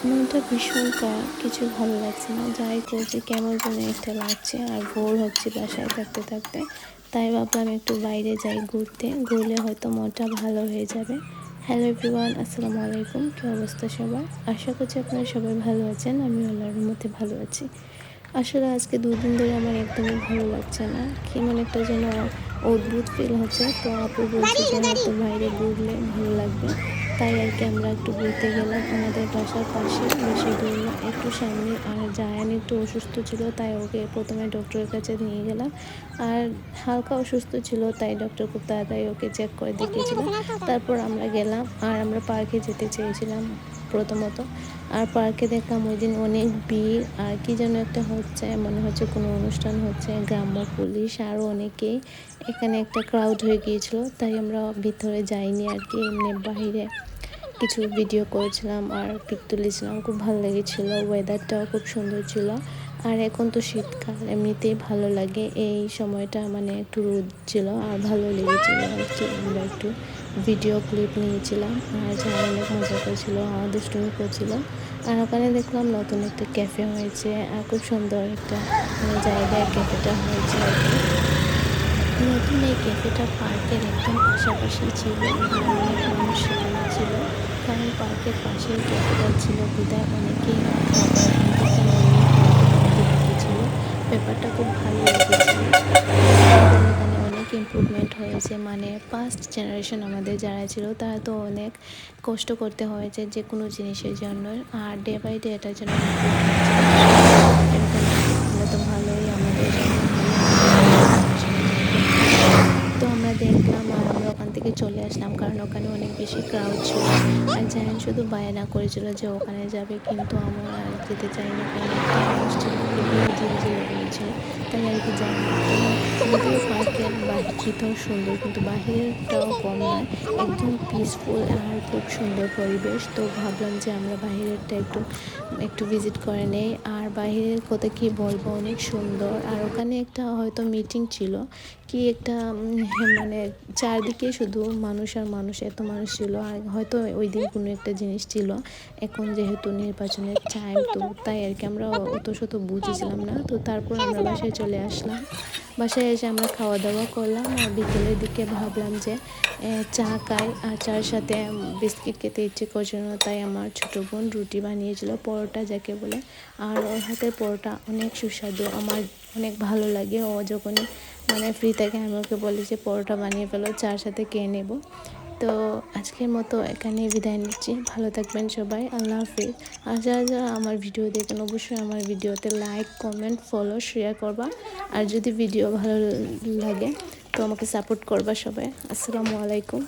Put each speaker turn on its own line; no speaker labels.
মনটা ভীষণ খারাপ, কিছু ভালো লাগছে না। যাই করছি কেমন যেন একটা লাগছে, আর বোর হচ্ছে বাসায় থাকতে থাকতে। তাই ভাবলাম একটু বাইরে যাই ঘুরতে, ঘুরলে হয়তো মনটা ভালো হয়ে যাবে। হ্যালো এভরিওয়ান, আসসালামু আলাইকুম। কী অবস্থা সবার? আশা করছি আপনারা সবাই ভালো আছেন। আমি আল্লাহর রহমতে ভালো আছি। আসলে আজকে ২ দিন ধরে আমার একদমই ভালো লাগছে না। কেমন একটা যেন অদ্ভুত ফিল হচ্ছে। তো আপু বলছে যে হয়তো বাইরে ঘুরলে ভালো লাগবে। তাই আর কি আমরা একটু ঘুরতে গেলাম আমাদের বাসার পাশে, বেশি দূর না, একটু সামনে। আর জায়ান একটু অসুস্থ ছিল, তাই ওকে প্রথমে ডক্টরের কাছে নিয়ে গেলাম। আর হালকা অসুস্থ ছিল, তাই ডক্টর খুব তাড়াতাড়ি ওকে চেক করে দেখিয়েছিল। তারপর আমরা গেলাম, আর আমরা পার্কে যেতে চেয়েছিলাম প্রথমত। আর পার্কে দেখলাম ওই দিন অনেক ভিড়, আর কি যেন একটা হচ্ছে, মনে হচ্ছে কোনো অনুষ্ঠান হচ্ছে। গ্রাম্য পুলিশ আরও অনেকেই এখানে একটা ক্রাউড হয়ে গিয়েছিল, তাই আমরা ভিতরে যাইনি আর কি। এমনি বাহিরে কিছু ভিডিও করেছিলাম আর পিক তুলেছিলাম, খুব ভালো লেগেছিলো। ওয়েদারটাও খুব সুন্দর ছিল। আর এখন তো শীতকাল, এমনিতেই ভালো লাগে এই সময়টা, মানে একটু রোদ ছিল আর ভালো লেগেছিলো আর কি। আমরা একটু ভিডিও ক্লিপ নিয়েছিলাম, আর যারা অনেক মজা করছিল, দুষ্টুমি করছিল। আর ওখানে দেখলাম নতুন একটা ক্যাফে হয়েছে, আর খুব সুন্দর একটা মানে জায়গায় ক্যাফেটা হয়েছে আর কি। নতুন এই ক্যাফেটা পার্কের একদম পাশাপাশি ছিল, আর অনেক মানুষ সেখানে ছিল। কারণ পার্কের পাশেই ক্যাফেটা ছিল বিধায় অনেকেই খাবার এখান থেকে নিয়ে পার্কের মধ্যে ঢুকেছিল। ব্যাপারটা খুব ভালো লেগেছিল। আমাদের এখানে অনেক ইমপ্রুভমেন্ট হয়েছে, মানে ফার্স্ট জেনারেশন আমাদের যারা ছিল তারা তো অনেক কষ্ট করতে হয়েছে যে কোনো জিনিসের জন্য, আর ডে বাই ডে এটার জন্য ইমপ্রুভ হচ্ছে। এরকম হলে তো ভালোই, আমাদের জন্য ভালো, তো আমরা দেখলাম আর আমরা ওখান থেকে চলে আসলাম, কারণ ওখানে অনেক বেশি ক্রাউড ছিল। আর জায়ান শুধু বায়না করেছিল যে ওখানে যাবে, কিন্তু আমরা আর যেতে চাইনি, কারণ একটা মানুষ ছিল খুবই ঝিলঝিলে করেছিল, তাই আর কি যাইনি। তো যদিও পার্কের ভিতর সুন্দর, কিন্তু বাহিরেরটাও কম নয়, একদম পিসফুল আর খুব সুন্দর পরিবেশ। তো ভাবলাম যে আমরা বাহিরেরটা একটু একটু ভিজিট করে নেই। আর বাহিরের কথা কি বলবো, অনেক সুন্দর। আর ওখানে একটা হয়তো মিটিং ছিল, কি একটা মানে চারদিকে শুধু মানুষ আর মানুষ, এত মানুষ ছিল। আর হয়তো ওই দিন কোনো একটা জিনিস ছিল। এখন যেহেতু নির্বাচনের টাইম, তো তাই আর কি আমরা অত শত বুঝেছিলাম না। তো তারপর আমরা বাসায় চলে আসলাম। বাসায় এসে আমরা খাওয়া দাওয়া করলাম, আর বিকেলের দিকে ভাবলাম যে চা খাই, আর চার সাথে বিস্কিট খেতে ইচ্ছে করছিল না, তাই আমার ছোটো বোন রুটি বানিয়েছিল, পরোটা যাকে বলে। আর ওর হাতের পরোটা অনেক সুস্বাদু, আমার অনেক ভালো লাগে। ও যখনই মানে ফ্রি থাকে আমি ওকে বলি যে পরোটা বানিয়ে ফেলো, চার সাথে খেয়ে নেব। তো আজকের মতো এখানে বিদায় নিচ্ছি, ভালো থাকবেন সবাই, আল্লাহ হাফিজ। আর যারা যারা আমার ভিডিও দেখেন অবশ্যই আমার ভিডিওতে লাইক, কমেন্ট, ফলো, শেয়ার করবা। আর যদি ভিডিও ভালো লাগে তো আমাকে সাপোর্ট করবা সবাই। আসসালামু আলাইকুম।